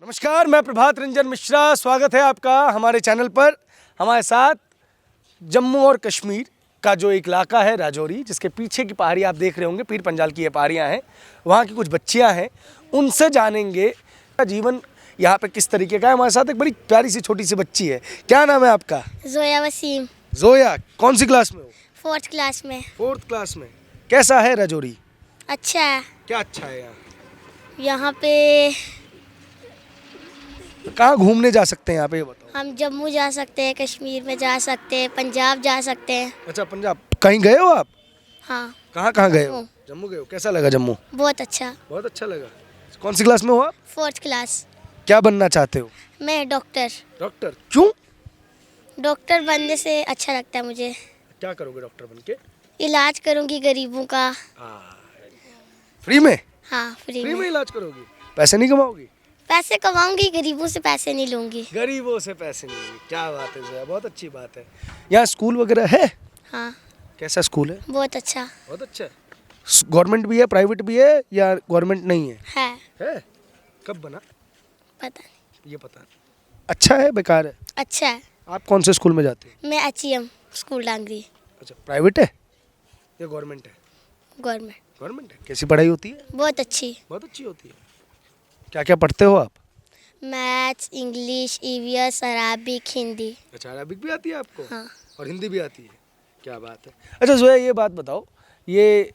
नमस्कार, मैं प्रभात रंजन मिश्रा। स्वागत है आपका हमारे चैनल पर। हमारे साथ जम्मू और कश्मीर का जो एक इलाका है राजौरी, जिसके पीछे की पहाड़ी आप देख रहे होंगे, पीर पंजाल की ये पहाड़ियाँ हैं, वहाँ की कुछ बच्चियाँ हैं। उनसे जानेंगे जीवन यहाँ पे किस तरीके का है। हमारे साथ एक बड़ी प्यारी सी छोटी सी बच्ची है। क्या नाम है आपका? जोया वसीम। जोया, कौन सी क्लास में हो? 4th क्लास में। 4th क्लास में। कैसा है राजौरी? अच्छा है। क्या अच्छा है यहाँ? यहाँ पे कहाँ घूमने जा सकते हैं यहाँ पे, ये बताओ। हम जम्मू जा सकते हैं, कश्मीर में जा सकते हैं, पंजाब जा सकते हैं। अच्छा, पंजाब कहीं गए हो आप? हाँ। कहाँ कहाँ गए हो? जम्मू। जम्मू गए हो। कैसा लगा जम्मू? बहुत अच्छा। बहुत अच्छा लगा। कौन सी क्लास में हो आप? 4th class. क्या बनना चाहते हो? मैं डॉक्टर। डॉक्टर? क्यों? डॉक्टर बनने से अच्छा लगता है मुझे। क्या करोगे डॉक्टर बन के? इलाज करूँगी गरीबों का। फ्री में? हाँ, फ्री फ्री में में। इलाज करोगी? पैसे नहीं कमाओगी? पैसे कमाऊंगी, गरीबों से पैसे नहीं लूँगी। गरीबों से पैसे नहीं लेंगे। क्या बात है जोया, बहुत अच्छी बात है। यहाँ स्कूल वगैरह है? हाँ, कैसा स्कूल है? बहुत अच्छा बहुत अच्छा है। गवर्नमेंट भी है, प्राइवेट भी है, या गवर्नमेंट नहीं है? है। है। कब बना? पता नहीं। ये पता नहीं। अच्छा है, बेकार है? अच्छा है। आप कौन से स्कूल में जाते हो? मैं HEM स्कूल डांगरी। अच्छा, प्राइवेट है या गवर्नमेंट है? गवर्नमेंट। गवर्नमेंट है। कैसी पढ़ाई होती है? बहुत अच्छी। बहुत अच्छी होती है। क्या क्या पढ़ते हो आप? Maths, English, EVS, Arabic, Hindi. अच्छा, अरबिक भी आती है आपको? हाँ। और हिंदी भी आती है? क्या बात है। अच्छा जोया, ये बात बताओ, ये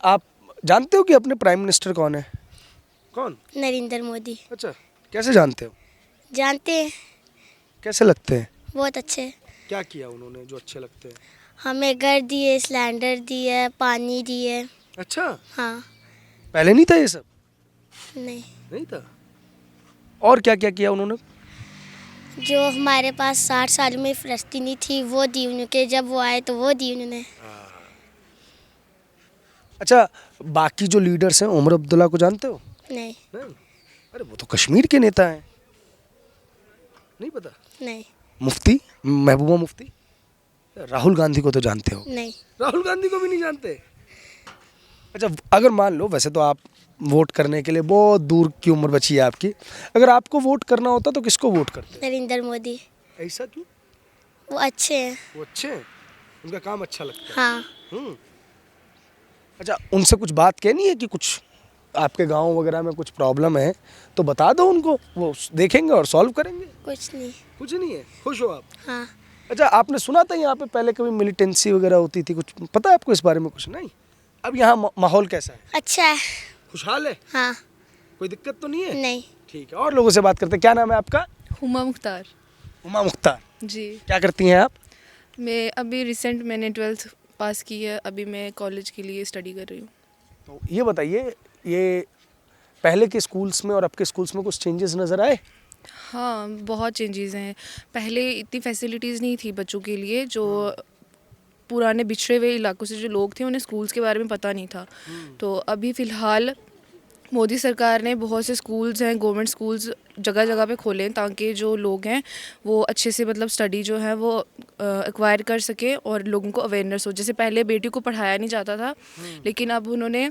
आप जानते हो कि अपने प्राइम मिनिस्टर कौन है? कौन? नरेंद्र मोदी। अच्छा, कैसे जानते हो? जानते हैं। कैसे लगते हैं? बहुत अच्छे। क्या किया उन्होंने जो अच्छे लगते हैं? हमें घर दिए, सिलेंडर दिए, पानी दिए। अच्छा, हाँ। पहले नहीं था ये सब? नहीं। नहीं था। और क्या क्या किया उन्होंने? जो हमारे पास 60 साल में फलस्तीनी थी वो दी उनके, जब वो आए तो वो दी उन्होंने। अच्छा, बाकी जो लीडर्स हैं, उमर अब्दुल्ला को जानते हो? नहीं। नहीं। अरे वो तो कश्मीर के नेता हैं। नहीं पता? नहीं। मुफ्ती, महबूबा मुफ्ती? राहुल गांधी को तो जानते हो? नहीं। राहुल गांधी को भी नहीं जानते? अच्छा, अगर मान लो, वैसे तो आप वोट करने के लिए बहुत दूर की उम्र बची है आपकी, अगर आपको वोट करना होता तो किसको वोट करते? नरेंद्र मोदी। ऐसा क्यों? वो अच्छे हैं। वो अच्छे हैं, उनका काम अच्छा लगता है। हाँ। अच्छा, उनसे कुछ बात कहनी है कि कुछ आपके गांव वगैरह में कुछ प्रॉब्लम है तो बता दो उनको, वो देखेंगे और सॉल्व करेंगे। कुछ नहीं। कुछ नहीं है? खुश हो आप? हाँ। अच्छा, आपने सुना था यहाँ पे पहले कभी मिलिटेंसी वगैरह होती थी, कुछ पता है आपको इस बारे में? कुछ नहीं। अब यहाँ माहौल कैसा है? अच्छा है। खुशहाल है? हाँ। कोई दिक्कत तो नहीं है? नहीं। ठीक है, और लोगों से बात करते हैं। क्या नाम है आपका? हुमा मुख्तार। उमा मुख्तार जी। क्या करती हैं आप? मैं अभी रिसेंट मैंने 12th पास की है, अभी मैं कॉलेज के लिए स्टडी कर रही हूँ। तो ये बताइए, ये पहले के स्कूल्स में और अब के स्कूल्स में कुछ चेंजेस नज़र आए? हाँ, बहुत चेंजेस हैं। पहले इतनी फैसिलिटीज़ नहीं थी बच्चों के लिए, जो पुराने बिछड़े हुए इलाकों से जो लोग थे उन्हें स्कूल्स के बारे में पता नहीं था। तो अभी फ़िलहाल मोदी सरकार ने बहुत से स्कूल्स हैं, गवर्नमेंट स्कूल्स जगह जगह पे खोले हैं, ताकि जो लोग हैं वो अच्छे से मतलब स्टडी जो है वो एक्वायर कर सके और लोगों को अवेयरनेस हो। जैसे पहले बेटी को पढ़ाया नहीं जाता था, लेकिन अब उन्होंने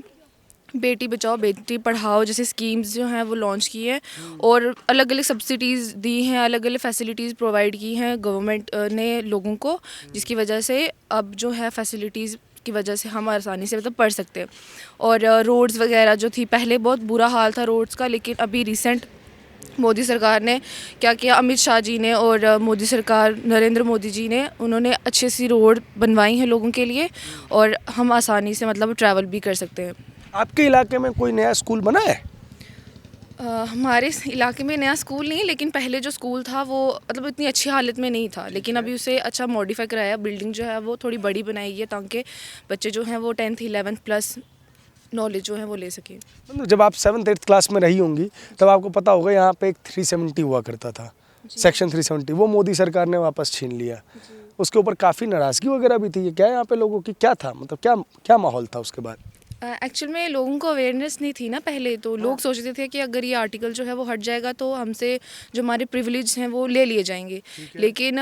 बेटी बचाओ बेटी पढ़ाओ जैसे स्कीम्स जो हैं वो लॉन्च की है, और अलग अलग सब्सिडीज़ दी हैं, अलग अलग फैसिलिटीज़ प्रोवाइड की हैं गवर्नमेंट ने लोगों को, जिसकी वजह से अब जो है फैसिलिटीज़ की वजह से हम आसानी से मतलब पढ़ सकते हैं। और रोड्स वगैरह जो थी, पहले बहुत बुरा हाल था रोड्स का, लेकिन अभी रिसेंट मोदी सरकार ने क्या किया, अमित शाह जी ने और मोदी सरकार नरेंद्र मोदी जी ने, उन्होंने अच्छी सी रोड बनवाई हैं लोगों के लिए, और हम आसानी से मतलब ट्रैवल भी कर सकते हैं। आपके इलाके में कोई नया स्कूल बना है? हमारे इलाके में नया स्कूल नहीं, लेकिन पहले जो स्कूल था वो मतलब इतनी अच्छी हालत में नहीं था, लेकिन अभी उसे अच्छा मॉडिफाई कराया, बिल्डिंग जो है वो थोड़ी बड़ी बनाई है, ताकि बच्चे जो हैं वो 10th 11th प्लस नॉलेज जो है वो ले सकें। मतलब जब आप 7th 8th क्लास में रही होंगी तब आपको पता होगा यहाँ पे एक 370 हुआ करता था, सेक्शन 370, वो मोदी सरकार ने वापस छीन लिया। उसके ऊपर काफ़ी नाराज़गी वगैरह भी थी। क्या यहाँ पे लोगों की क्या था, मतलब क्या क्या माहौल था उसके बाद? एक्चुअल में लोगों को अवेयरनेस नहीं थी ना पहले, तो लोग सोचते थे कि अगर ये आर्टिकल जो है वो हट जाएगा तो हमसे जो हमारे प्रिविलेज हैं वो ले लिए जाएंगे। लेकिन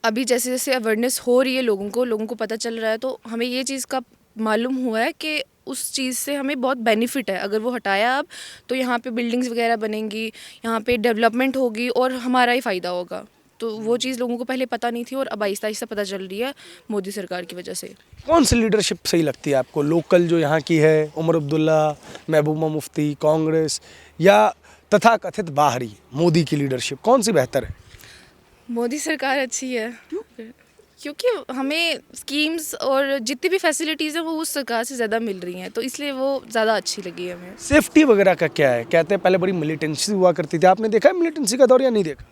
अभी जैसे जैसे अवेयरनेस हो रही है लोगों को पता चल रहा है, तो हमें ये चीज़ का मालूम हुआ है कि उस चीज़ से हमें बहुत बेनिफिट है। अगर वो हटाया अब तो यहाँ पे बिल्डिंग्स वगैरह बनेंगी, यहाँ पे डेवलपमेंट होगी और हमारा ही फ़ायदा होगा। तो वो चीज़ लोगों को पहले पता नहीं थी और अब आहिस्ता आहिस्ता पता चल रही है मोदी सरकार की वजह से। कौन सी लीडरशिप सही लगती है आपको? लोकल जो यहाँ की है, उमर अब्दुल्ला, महबूबा मुफ्ती, कांग्रेस, या तथाकथित बाहरी मोदी की लीडरशिप, कौन सी बेहतर है? मोदी सरकार अच्छी है। क्योंकि हमें स्कीम्स और जितनी भी फैसिलिटीज़ हैं वो उस सरकार से ज़्यादा मिल रही हैं, तो इसलिए वो ज़्यादा अच्छी लगी है हमें। सेफ्टी वगैरह का क्या है? कहते हैं पहले बड़ी मिलिटेंसी हुआ करती थी, आपने देखा है मिलिटेंसी का दौर या नहीं देखा?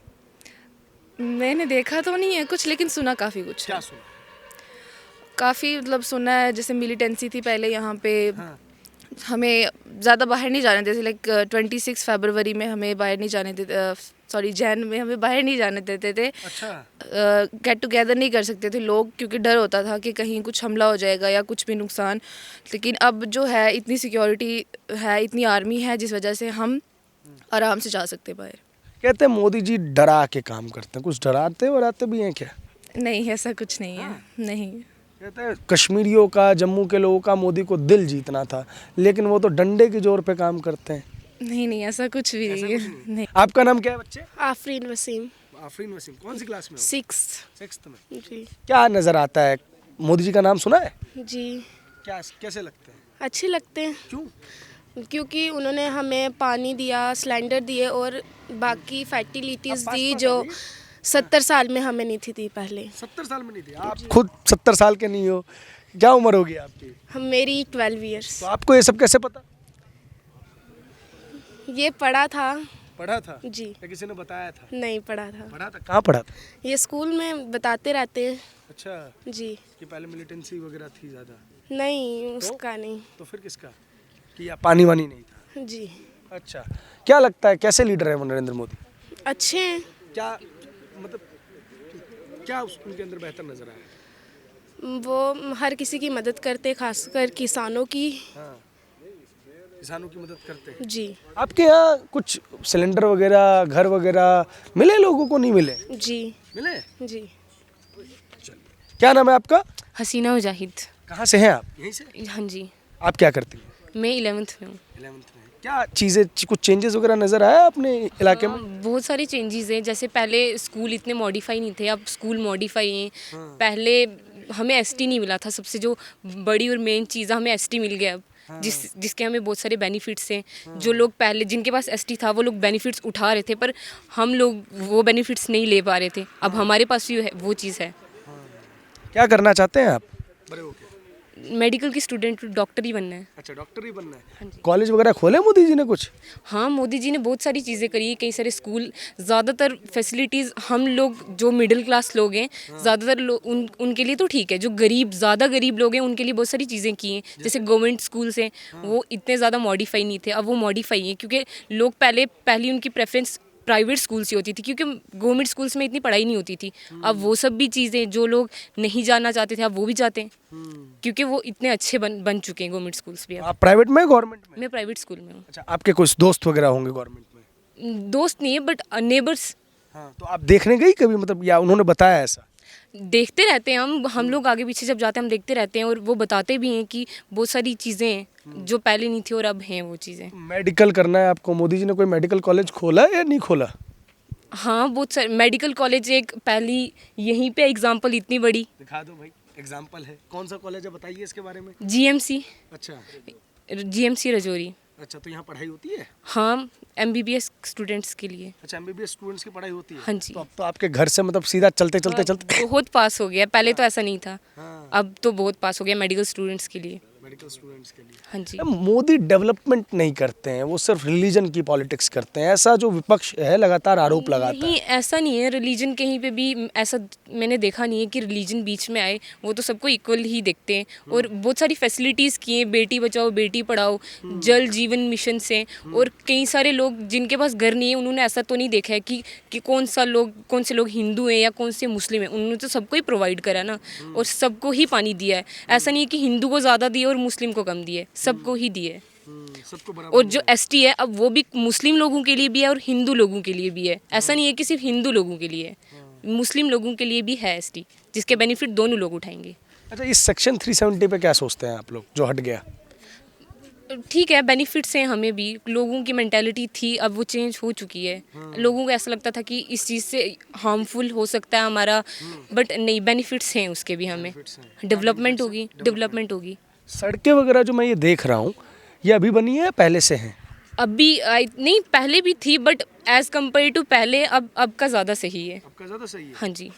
मैंने देखा तो नहीं है कुछ, लेकिन सुना काफ़ी कुछ है। सुना? काफ़ी मतलब सुना है, जैसे मिलिटेंसी थी पहले यहाँ पे। हाँ। हमें ज़्यादा बाहर नहीं जाने देते, लाइक 26 फरवरी में हमें बाहर नहीं जाने देते, सॉरी जैन में हमें बाहर नहीं जाने देते थे। अच्छा। गेट टुगेदर नहीं कर सकते थे लोग, क्योंकि डर होता था कि कहीं कुछ हमला हो जाएगा या कुछ भी नुकसान। लेकिन अब जो है इतनी सिक्योरिटी है, इतनी आर्मी है, जिस वजह से हम आराम से जा सकते हैं बाहर। कहते हैं मोदी जी डरा के काम करते हैं, कुछ डराते वराते भी हैं क्या? नहीं, ऐसा कुछ नहीं है। नहीं, कहते हैं कश्मीरियों का, जम्मू के लोगों का मोदी को दिल जीतना था, लेकिन वो तो डंडे के जोर पे काम करते हैं। नहीं, ऐसा कुछ भी नहीं है। नहीं। आपका नाम क्या है बच्चे? आफरीन वसीम, आफरीन वसीम। कौन सी क्लास में हो? 6th। 6th में। जी क्या नजर आता है? मोदी जी का नाम सुना है? जी, क्या, कैसे लगते हैं? अच्छे लगते हैं क्यों? क्योंकि उन्होंने हमें पानी दिया, सिलेंडर दिए और बाकी फैसिलिटीज़ दी जो 70 साल में हमें नहीं थी दी पहले। 70 साल में नहीं थी? आप खुद 70 साल के नहीं हो, क्या उम्र होगी आपकी? हम मेरी 12 इयर्स। तो आपको ये सब कैसे पता? ये पढ़ा था। पढ़ा था जी, या किसी ने बताया था? नहीं पढ़ा था, पढ़ा था। कहाँ पढ़ा था? ये स्कूल में बताते रहते हैं। अच्छा, जी कि पहले मिलिटेंसी वगैरह थी ज़्यादा, नहीं, उसका नहीं। तो फिर किसका? कि या पानी वानी नहीं था? जी, अच्छा, क्या लगता है कैसे लीडर है वो नरेंद्र मोदी? अच्छे हैं क्या मतलब, क्या उनके अंदर बेहतर नजर आया? वो, हर किसी की मदद करते, खासकर किसानों की। हाँ, किसानों की मदद करते हैं। जी आपके यहाँ कुछ सिलेंडर वगैरह, घर वगैरह मिले लोगों को, नहीं मिले? जी मिले। जी। क्या नाम है आपका? हसीना मुजाहिद। कहाँ से हैं आप? यहीं से। हाँ जी, आप क्या करती हैं? मैं 11th में हूँ। 11th में। क्या चीज़ें, कुछ चेंजेस वगैरह नजर आया अपने इलाके में? हाँ, बहुत सारी चेंजेस हैं। जैसे पहले स्कूल इतने मॉडिफाई नहीं थे, अब स्कूल मॉडिफाई हैं। पहले हमें एसटी नहीं मिला था, सबसे जो बड़ी और मेन चीज़ है, हमें एसटी मिल गया अब। जिसके हमें बहुत सारे बेनिफिट्स हैं। जो लोग पहले, जिनके पास एसटी था, वो लोग बेनिफिट्स उठा रहे थे, पर हम लोग वो बेनिफिट्स नहीं ले पा रहे थे। अब हमारे पास वो चीज़ है। क्या करना चाहते हैं आप बड़े होके? मेडिकल की स्टूडेंट, डॉक्टर ही बनना है। अच्छा, डॉक्टर ही बनना है। कॉलेज वगैरह खोले मोदी जी ने कुछ? हाँ, मोदी जी ने बहुत सारी चीज़ें करी है, कई सारे स्कूल, ज़्यादातर फैसिलिटीज़ हम लोग जो मिडिल क्लास लोग हैं, ज़्यादातर लोग उनके लिए तो ठीक है। जो गरीब, ज़्यादा गरीब लोग हैं, उनके लिए बहुत सारी चीज़ें की हैं। जैसे गवर्नमेंट स्कूल्स हैं, वो इतने ज़्यादा मॉडिफाई नहीं थे, अब वो मॉडिफाई हैं, क्योंकि लोग पहली उनकी प्रेफरेंस प्राइवेट स्कूल से होती थी, क्योंकि गवर्नमेंट स्कूल्स में इतनी पढ़ाई नहीं होती थी। अब वो सब भी चीज़ें जो लोग नहीं जाना चाहते थे, अब वो भी जाते हैं, क्योंकि वो इतने अच्छे बन चुके हैं गवर्नमेंट स्कूल्स भी। अब आप प्राइवेट में, गवर्नमेंट में? मैं प्राइवेट स्कूल में हूँ। अच्छा, आपके कुछ दोस्त वगैरह होंगे गवर्नमेंट में? दोस्त नहीं है, बट नेबर्स हाँ, तो आप देखने गई कभी, मतलब, या उन्होंने बताया ऐसा? देखते रहते हैं हम लोग आगे पीछे जब जाते हैं हम देखते रहते हैं, और वो बताते भी हैं कि बहुत सारी चीज़ें हैं जो पहले नहीं थी और अब हैं वो चीज़ें। मेडिकल करना है आपको, मोदी जी ने कोई मेडिकल कॉलेज खोला या नहीं खोला? हाँ, बहुत सारे मेडिकल कॉलेज, एक पहली यहीं पे एग्जांपल इतनी बड़ी दिखा दो भाई, एग्जाम्पल है। कौन सा कॉलेज है, बताइए इसके बारे में। जीएमसी रजौरी। अच्छा, तो यहाँ पढ़ाई होती है? हाँ, एमबीबीएस स्टूडेंट्स के लिए। अच्छा, एमबीबीएस स्टूडेंट्स की पढ़ाई होती है? हाँ जी। तो अब तो आपके घर से मतलब सीधा चलते बहुत पास हो गया, पहले तो ऐसा नहीं था। हाँ। अब तो बहुत पास हो गया मेडिकल स्टूडेंट्स के लिए। मेडिकल स्टूडेंट्स के लिए। हाँ जी। मोदी डेवलपमेंट नहीं करते हैं, वो सिर्फ रिलीजन की पॉलिटिक्स करते हैं, ऐसा जो विपक्ष है लगातार आरोप लगाता है। नहीं, ऐसा नहीं है। रिलीजन कहीं पे भी ऐसा मैंने देखा नहीं है कि रिलीजन बीच में आए। वो तो सबको इक्वल ही देखते हैं, और बहुत सारी फैसिलिटीज़ की हैं, बेटी बचाओ बेटी पढ़ाओ, जल जीवन मिशन से। और कई सारे लोग जिनके पास घर नहीं है, उन्होंने ऐसा तो नहीं देखा है कि कौन से लोग हिंदू हैं या कौन से मुस्लिम हैं। उन्होंने तो सबको ही प्रोवाइड करा ना, और सबको ही पानी दिया है। ऐसा नहीं है कि हिंदू को ज़्यादा दिए और मुस्लिम को कम दिए, सबको ही दिए। सबको बराबर। और जो एसटी है, अब वो भी मुस्लिम लोगों के लिए भी है और हिंदू लोगों के लिए भी है। ऐसा नहीं है कि सिर्फ हिंदू लोगों के लिए है, मुस्लिम लोगों के लिए भी है एसटी, जिसके बेनिफिट दोनों लोग उठाएंगे। अच्छा, इस सेक्शन 370 पे क्या सोचते हैं आप लोग, जो हट गया? ठीक है, बेनिफिट्स हैं हमें भी। लोगों की मेंटालिटी थी, अब वो चेंज हो चुकी है। लोगों को ऐसा लगता था कि इस चीज़ से हार्मफुल हो सकता है हमारा, बट नहीं, बेनिफिट्स हैं उसके भी हमें। डेवलपमेंट होगी। सड़कें वगैरह जो मैं ये देख रहा हूँ, ये अभी बनी है या पहले से हैं? अभी नहीं, पहले भी थी, बट एज़ कम्पेयर टू पहले अब का ज़्यादा सही है। आपका ज़्यादा सही है। हाँ जी,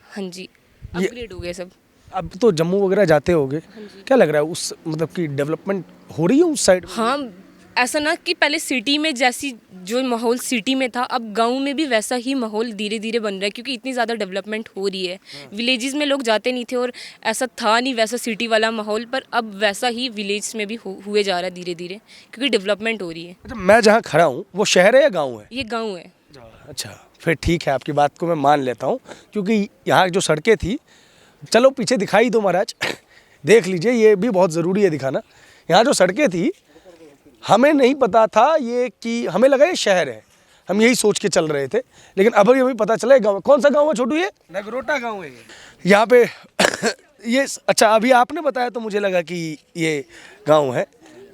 हाँ जी, अपग्रेड हो गया सब। अब तो जम्मू वगैरह जाते होगे, क्या लग रहा है उस मतलब कि डेवलपमेंट हो रही है उस साइड? हाँ, ऐसा ना कि पहले सिटी में जैसी जो माहौल सिटी में था, अब गांव में भी वैसा ही माहौल धीरे धीरे बन रहा है, क्योंकि इतनी ज़्यादा डेवलपमेंट हो रही है। विलेजेस में लोग जाते नहीं थे और ऐसा था नहीं वैसा सिटी वाला माहौल, पर अब वैसा ही विलेज में भी हुए जा रहा है धीरे धीरे, क्योंकि डेवलपमेंट हो रही है। अच्छा, मैं जहाँ खड़ा हूँ वो शहर है या गाँव है? ये गाँव है। अच्छा, फिर ठीक है, आपकी बात को मैं मान लेता हूँ, क्योंकि यहाँ जो सड़कें थी, चलो पीछे दिखाई दो महाराज, देख लीजिए, ये भी बहुत ज़रूरी है दिखाना। यहाँ जो सड़कें थी, हमें नहीं पता था ये कि हमें लगा ये शहर है, हम यही सोच के चल रहे थे, लेकिन अभी पता चला गाँव। कौन सा गाँव है छोटू? ये नगरोटा गाँव है यहाँ पे। ये अच्छा, अभी आपने बताया तो मुझे लगा कि ये गाँव है,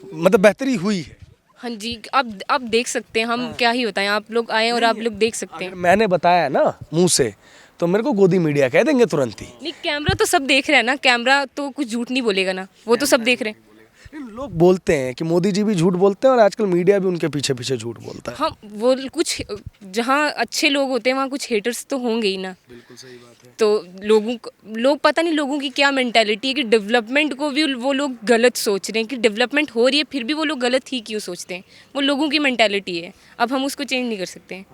मतलब बेहतरी हुई है। हाँ जी, आप देख सकते हैं, हम क्या ही बताएं, आप लोग आए और आप लोग देख सकते हैं। अगर मैंने बताया ना मुंह से, तो मेरे को गोदी मीडिया कह देंगे तुरंत ही। नहीं, कैमरा तो सब देख रहे हैं ना, कैमरा तो कुछ झूठ नहीं बोलेगा ना, वो तो सब देख रहे हैं। लोग बोलते हैं कि मोदी जी भी झूठ बोलते हैं और आजकल मीडिया भी उनके पीछे पीछे झूठ बोलता है। हाँ, वो कुछ जहाँ अच्छे लोग होते हैं वहाँ कुछ हेटर्स तो होंगे ही ना। बिल्कुल सही बात है। तो लोग पता नहीं लोगों की क्या मेंटालिटी है कि डेवलपमेंट को भी वो लोग गलत सोच रहे हैं, कि डेवलपमेंट हो रही है फिर भी वो लोग गलत ही क्यों सोचते हैं। वो लोगों की मेंटालिटी है, अब हम उसको चेंज नहीं कर सकते हैं।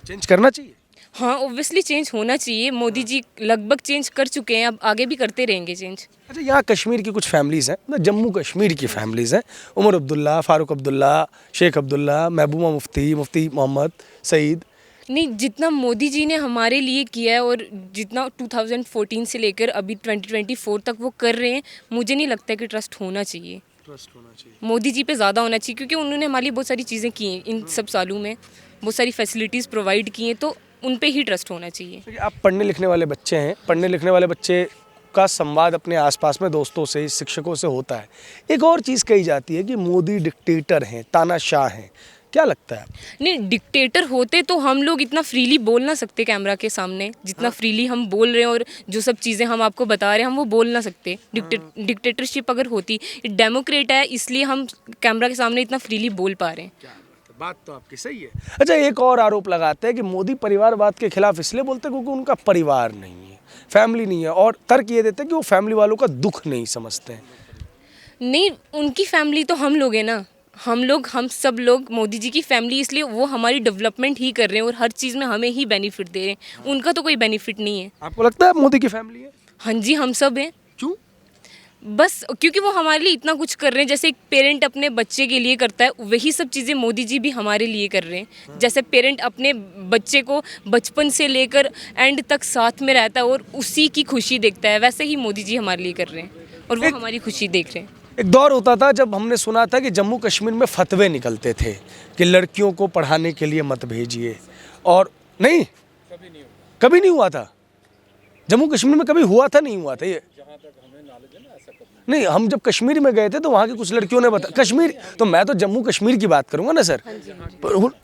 चेंज करना चाहिए। हाँ, ऑब्वियसली चेंज होना चाहिए। मोदी जी लगभग चेंज कर चुके हैं, अब आगे भी करते रहेंगे चेंज। अच्छा, यहाँ कश्मीर की कुछ फैमिलीज़ हैं, मतलब जम्मू कश्मीर की फैमिलीज़ हैं, उमर अब्दुल्ला, फारूक अब्दुल्ला, शेख अब्दुल्ला, महबूबा मुफ्ती मोहम्मद सईद। नहीं, जितना मोदी जी ने हमारे लिए किया है और जितना 2014 से लेकर अभी 2024 तक वो कर रहे हैं, मुझे नहीं लगता कि ट्रस्ट होना चाहिए। ट्रस्ट होना चाहिए। मोदी जी पे ज़्यादा होना चाहिए, क्योंकि उन्होंने हमारे लिए बहुत सारी चीज़ें की हैं इन सब सालों में, बहुत सारी फैसिलिटीज़ प्रोवाइड की हैं, तो उन पे ही ट्रस्ट होना चाहिए। क्योंकि आप पढ़ने लिखने वाले बच्चे हैं, पढ़ने लिखने वाले बच्चे का संवाद अपने आसपास में दोस्तों से, शिक्षकों से होता है। एक और चीज़ कही जाती है कि मोदी डिक्टेटर हैं, तानाशाह हैं, क्या लगता है? नहीं, डिक्टेटर होते तो हम लोग इतना फ्रीली बोल ना सकते कैमरा के सामने, जितना फ्रीली हम बोल रहे हैं और जो सब चीज़ें हम आपको बता रहे हैं, हम वो बोल ना सकते। डिक्टेटरशिप अगर होती, डेमोक्रेट है इसलिए हम कैमरा के सामने इतना फ्रीली बोल पा रहे हैं। बात तो आपकी सही है। अच्छा, एक और आरोप लगाते हैं कि मोदी परिवारवाद के खिलाफ इसलिए बोलते हैं क्योंकि उनका परिवार नहीं है, फैमिली नहीं है, और तर्क ये देते हैं कि वो फैमिली वालों का दुख नहीं समझते हैं। नहीं, उनकी फैमिली तो हम लोग हैं ना, हम सब लोग मोदी जी की फैमिली, इसलिए वो हमारी डेवलपमेंट ही कर रहे हैं और हर चीज़ में हमें ही बेनिफिट दे रहे हैं। उनका तो कोई बेनिफिट नहीं है। आपको लगता है मोदी की फैमिली है? हाँ जी, हम सब हैं। क्यों? बस क्योंकि वो हमारे लिए इतना कुछ कर रहे हैं, जैसे एक पेरेंट अपने बच्चे के लिए करता है, वही सब चीज़ें मोदी जी भी हमारे लिए कर रहे हैं। जैसे पेरेंट अपने बच्चे को बचपन से लेकर एंड तक साथ में रहता है और उसी की खुशी देखता है, वैसे ही मोदी जी हमारे लिए कर रहे हैं और वो हमारी खुशी देख रहे हैं। एक दौर होता था जब हमने सुना था कि जम्मू कश्मीर में फतवे निकलते थे कि लड़कियों को पढ़ाने के लिए मत भेजिए, और नहीं, कभी नहीं हुआ था जम्मू कश्मीर में, कभी हुआ था नहीं हुआ था ये? नहीं, हम जब कश्मीर में गए थे तो वहाँ की कुछ लड़कियों ने बताया, कश्मीर तो मैं तो जम्मू कश्मीर की बात करूँगा ना सर।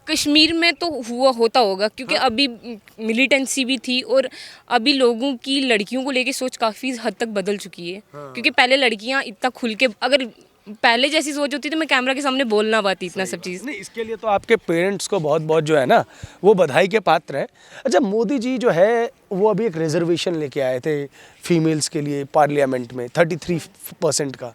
कश्मीर में तो होता होगा, क्योंकि अभी मिलिटेंसी भी थी और अभी लोगों की लड़कियों को लेके सोच काफ़ी हद तक बदल चुकी है। क्योंकि पहले लड़कियां इतना खुल के, अगर पहले जैसी सोच होती तो मैं कैमरा के सामने बोल ना पाती इतना सब चीज़। नहीं, इसके लिए तो आपके पेरेंट्स को बहुत बहुत जो है ना, वो बधाई के पात्र हैं। अच्छा, मोदी जी जो है वो अभी एक रिजर्वेशन लेके आए थे फीमेल्स के लिए पार्लियामेंट में 33% का,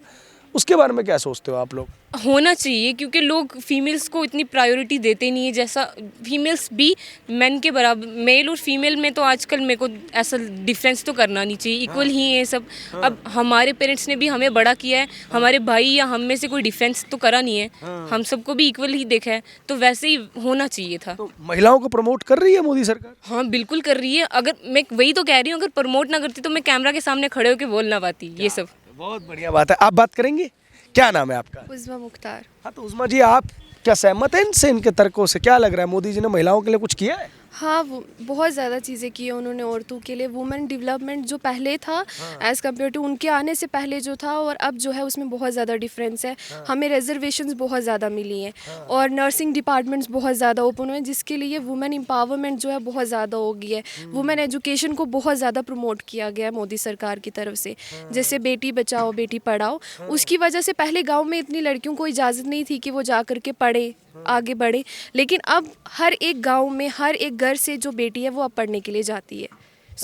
उसके बारे में क्या सोचते हो आप लोग? होना चाहिए, क्योंकि लोग फीमेल्स को इतनी प्रायोरिटी देते नहीं है, जैसा फीमेल्स भी मेन के बराबर, मेल और फीमेल में तो आजकल मेरे को ऐसा डिफरेंस तो करना नहीं चाहिए, इक्वल ही है सब। अब हमारे पेरेंट्स ने भी हमें बड़ा किया है, हमारे भाई या हम में से कोई डिफरेंस तो करा नहीं है, हम सबको भी इक्वल ही देखा है, तो वैसे ही होना चाहिए था। तो महिलाओं को प्रमोट कर रही है मोदी सरकार? हाँ, बिल्कुल कर रही है। अगर मैं वही तो कह रही हूँ, अगर प्रमोट ना करती तो मैं कैमरा के सामने खड़े होकर बोल ना पाती ये सब। बहुत बढ़िया बात है। आप बात करेंगे? क्या नाम है आपका? उज़्मा मुख्तार। हाँ, तो उज़्मा जी, आप क्या सहमत हैं इनसे, इनके तर्कों से? क्या लग रहा है, मोदी जी ने महिलाओं के लिए कुछ किया है? हाँ, वो बहुत ज़्यादा चीज़ें की है उन्होंने औरतों के लिए। वुमेन डेवलपमेंट जो पहले था एज़ कम्पेयर टू उनके आने से पहले जो था और अब जो है उसमें बहुत ज़्यादा डिफरेंस है। हमें रिजर्वेशंस बहुत ज़्यादा मिली हैं और नर्सिंग डिपार्टमेंट्स बहुत ज़्यादा ओपन हुए हैं, जिसके लिए वुमेन एम्पावरमेंट जो है बहुत ज़्यादा हो गई है। वुमेन एजुकेशन को बहुत ज़्यादा प्रमोट किया गया है मोदी सरकार की तरफ से, जैसे बेटी बचाओ बेटी पढ़ाओ। उसकी वजह से पहले गाँव में इतनी लड़कियों को इजाज़त नहीं थी कि वो जा कर के पढ़े आगे बढ़े, लेकिन अब हर एक गांव में हर एक घर से जो बेटी है वो अब पढ़ने के लिए जाती है।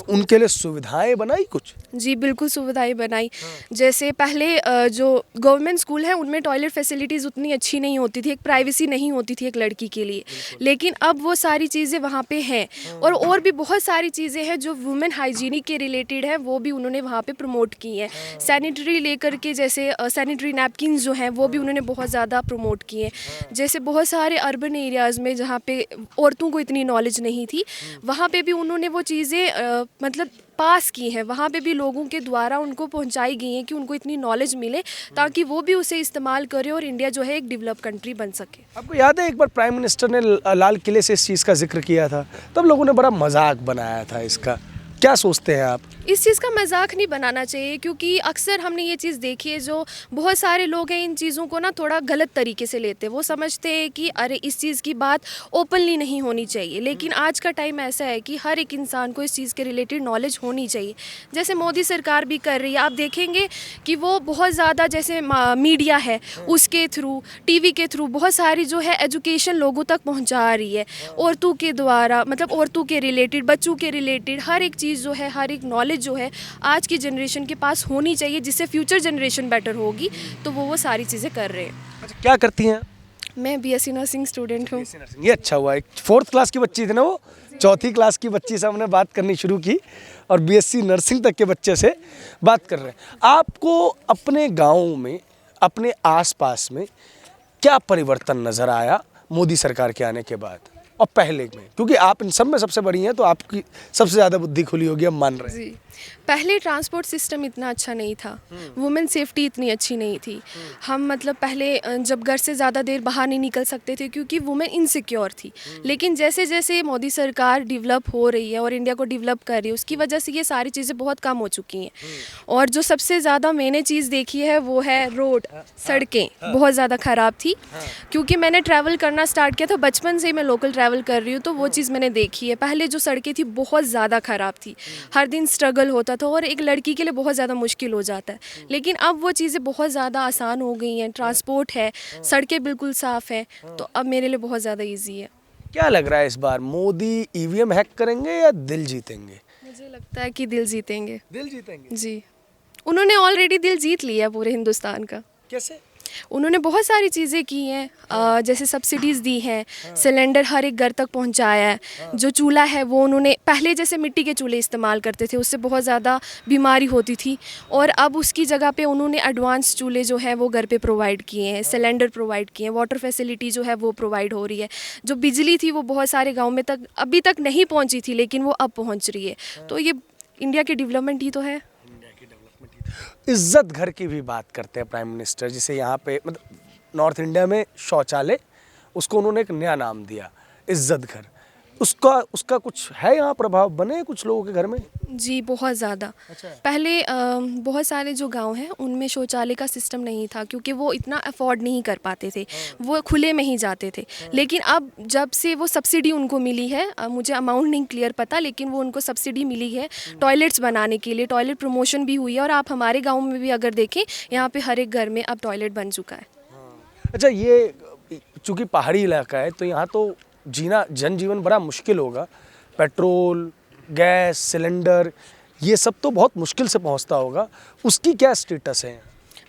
उनके लिए सुविधाएं बनाई कुछ? जी बिल्कुल सुविधाएं बनाई। जैसे पहले जो गवर्नमेंट स्कूल है उनमें टॉयलेट फैसिलिटीज़ उतनी अच्छी नहीं होती थी, एक प्राइवेसी नहीं होती थी एक लड़की के लिए, लेकिन अब वो सारी चीज़ें वहाँ पे हैं। और भी बहुत सारी चीज़ें हैं जो वुमेन हाइजीनिक के रिलेटेड है, वो भी उन्होंने वहाँ पे प्रमोट की हैं। सैनिटरी लेकर के, जैसे सैनिटरी नैपकिन जो हैं वो भी उन्होंने बहुत ज़्यादा प्रमोट किए। जैसे बहुत सारे अर्बन एरियाज़ में जहाँ पे औरतों को इतनी नॉलेज नहीं थी, वहाँ पे भी उन्होंने वो चीज़ें मतलब पास की हैं, वहाँ पे भी लोगों के द्वारा उनको पहुँचाई गई हैं कि उनको इतनी नॉलेज मिले ताकि वो भी उसे इस्तेमाल करें और इंडिया जो है एक डेवलप कंट्री बन सके। आपको याद है एक बार प्राइम मिनिस्टर ने लाल किले से इस चीज़ का जिक्र किया था, तब लोगों ने बड़ा मजाक बनाया था इसका, क्या सोचते हैं आप? इस चीज़ का मजाक नहीं बनाना चाहिए, क्योंकि अक्सर हमने ये चीज़ देखी है, जो बहुत सारे लोग हैं इन चीज़ों को ना थोड़ा गलत तरीके से लेते हैं। वो समझते हैं कि अरे इस चीज़ की बात ओपनली नहीं होनी चाहिए, लेकिन आज का टाइम ऐसा है कि हर एक इंसान को इस चीज़ के रिलेटेड नॉलेज होनी चाहिए। जैसे मोदी सरकार भी कर रही है, आप देखेंगे कि वो बहुत ज़्यादा जैसे मीडिया है उसके थ्रू, टीवी के थ्रू बहुत सारी जो है एजुकेशन लोगों तक पहुँचा रही है, औरतों के द्वारा, मतलब औरतों के रिलेटेड, बच्चों के रिलेटेड हर एक चीज़ जो है, हर एक नॉलेज जो है आज की जनरेशन के पास होनी चाहिए, जिससे फ्यूचर जनरेशन बेटर होगी। तो वो सारी चीज़ें कर रहे हैं। अच्छा, क्या करती हैं? मैं बीएससी नर्सिंग स्टूडेंट हूँ। ये अच्छा हुआ, एक 4th क्लास की बच्ची थी ना, वो 4th क्लास की बच्ची से हमने बात करनी शुरू की और बीएससी नर्सिंग तक के बच्चे से बात कर रहे हैं। आपको अपने गाँव में, अपने आसपास में क्या परिवर्तन नज़र आया मोदी सरकार के आने के बाद और पहले में? क्योंकि आप इन सब में सबसे बड़ी हैं, तो आपकी सबसे ज़्यादा बुद्धि खुली होगी, हम मान रहे हैं। जी, पहले ट्रांसपोर्ट सिस्टम इतना अच्छा नहीं था, वुमेन सेफ्टी इतनी अच्छी नहीं थी। हम मतलब पहले जब घर से ज़्यादा देर बाहर नहीं निकल सकते थे क्योंकि वुमेन इनसिक्योर थी। लेकिन जैसे जैसे मोदी सरकार डेवलप हो रही है और इंडिया को डेवलप कर रही है, उसकी वजह से ये सारी चीज़ें बहुत कम हो चुकी हैं। और जो सबसे ज़्यादा मैंने चीज़ देखी है वो है रोड, सड़कें बहुत ज़्यादा ख़राब थी। क्योंकि मैंने ट्रैवल करना स्टार्ट किया था, बचपन से ही मैं लोकल ट्रैवल कर रही हूँ, तो वो चीज़ मैंने देखी है। पहले जो सड़कें थी बहुत ज़्यादा ख़राब थी, हर दिन स्ट्रगल होता था और एक लड़की के लिए बहुत ज़्यादा मुश्किल हो जाता है। लेकिन अब वो चीज़ें बहुत ज़्यादा आसान हो गई हैं, ट्रांसपोर्ट है, सड़कें बिल्कुल साफ़ हैं, तो अब मेरे लिए बहुत ज़्यादा ईजी है। क्या लग रहा है इस बार मोदी ईवीएम हैक करेंगे या दिल जीतेंगे? मुझे लगता है कि दिल जीतेंगे। दिल जीतेंगे? जी, उन्होंने ऑलरेडी दिल जीत लिया है पूरे हिंदुस्तान का। कैसे? उन्होंने बहुत सारी चीज़ें की हैं, जैसे सब्सिडीज़ दी हैं, सिलेंडर हर एक घर तक पहुंचाया है। जो चूल्हा है वो उन्होंने, पहले जैसे मिट्टी के चूल्हे इस्तेमाल करते थे, उससे बहुत ज़्यादा बीमारी होती थी, और अब उसकी जगह पे उन्होंने एडवांस चूल्हे जो है वो घर पे प्रोवाइड किए हैं, सिलेंडर प्रोवाइड किए हैं, वाटर फैसिलिटी जो है वो प्रोवाइड हो रही है। जो बिजली थी वो बहुत सारे गाँव में तक अभी तक नहीं पहुँची थी, लेकिन वो अब पहुँच रही है। तो ये इंडिया की डेवलपमेंट ही तो है। इज्जत घर की भी बात करते हैं प्राइम मिनिस्टर, जिसे यहाँ पे मतलब नॉर्थ इंडिया में शौचालय, उसको उन्होंने एक नया नाम दिया, इज्जत घर। उसका कुछ है यहाँ प्रभाव बने कुछ लोगों के घर में? जी बहुत ज़्यादा। अच्छा। पहले बहुत सारे जो गांव हैं उनमें शौचालय का सिस्टम नहीं था, क्योंकि वो इतना अफोर्ड नहीं कर पाते थे, वो खुले में ही जाते थे। लेकिन अब जब से वो सब्सिडी उनको मिली है, मुझे अमाउंट नहीं क्लियर पता, लेकिन वो उनको सब्सिडी मिली है टॉयलेट्स बनाने के लिए, टॉयलेट प्रमोशन भी हुई है। और आप हमारे गाँव में भी अगर देखें, यहाँ पर हर एक घर में अब टॉयलेट बन चुका है। अच्छा, ये चूँकि पहाड़ी इलाका है तो यहाँ तो जीना, जनजीवन बड़ा मुश्किल होगा। पेट्रोल, गैस, सिलेंडर, ये सब तो बहुत मुश्किल से पहुँचता होगा, उसकी क्या स्टेटस है?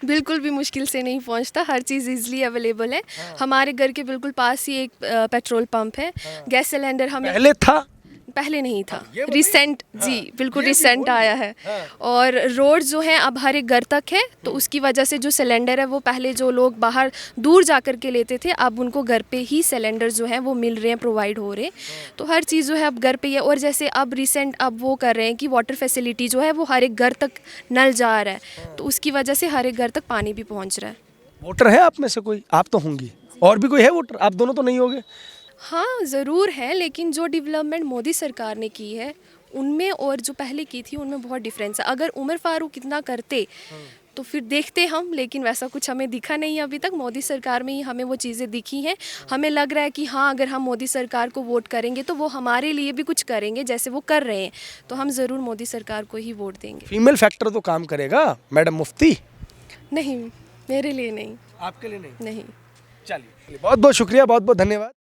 बिल्कुल भी मुश्किल से नहीं पहुंचता, हर चीज़ इजीली अवेलेबल है। हमारे घर के बिल्कुल पास ही एक पेट्रोल पंप है। गैस सिलेंडर हमें पहले नहीं था, रिसेंट, जी बिल्कुल रिसेंट आया है। और रोड जो है अब हर एक घर तक है, तो उसकी वजह से जो सिलेंडर है वो पहले जो लोग बाहर दूर जा कर के लेते थे, अब उनको घर पे ही सिलेंडर जो है वो मिल रहे हैं, प्रोवाइड हो रहे हैं। तो हर चीज़ जो है अब घर पे ही है। और जैसे अब रिसेंट अब वो कर रहे हैं कि वाटर फैसिलिटी जो है वो हर एक घर तक नल जा रहा है, तो उसकी वजह से हर एक घर तक पानी भी पहुँच रहा है। वोटर है आप में से कोई? आप तो होंगी, और भी कोई है वोटर? आप दोनों तो नहीं होगे? हाँ ज़रूर है, लेकिन जो डेवलपमेंट मोदी सरकार ने की है उनमें और जो पहले की थी उनमें बहुत डिफरेंस है। अगर उमर फारूक इतना करते तो फिर देखते हम, लेकिन वैसा कुछ हमें दिखा नहीं है अभी तक। मोदी सरकार में ही हमें वो चीज़ें दिखी हैं। हमें लग रहा है कि हाँ, अगर हम मोदी सरकार को वोट करेंगे तो वो हमारे लिए भी कुछ करेंगे जैसे वो कर रहे हैं, तो हम ज़रूर मोदी सरकार को ही वोट देंगे। फीमेल फैक्टर तो काम करेगा मैडम मुफ्ती? नहीं, मेरे लिए नहीं। आपके लिए नहीं? नहीं। चलिए, बहुत बहुत शुक्रिया, बहुत बहुत धन्यवाद।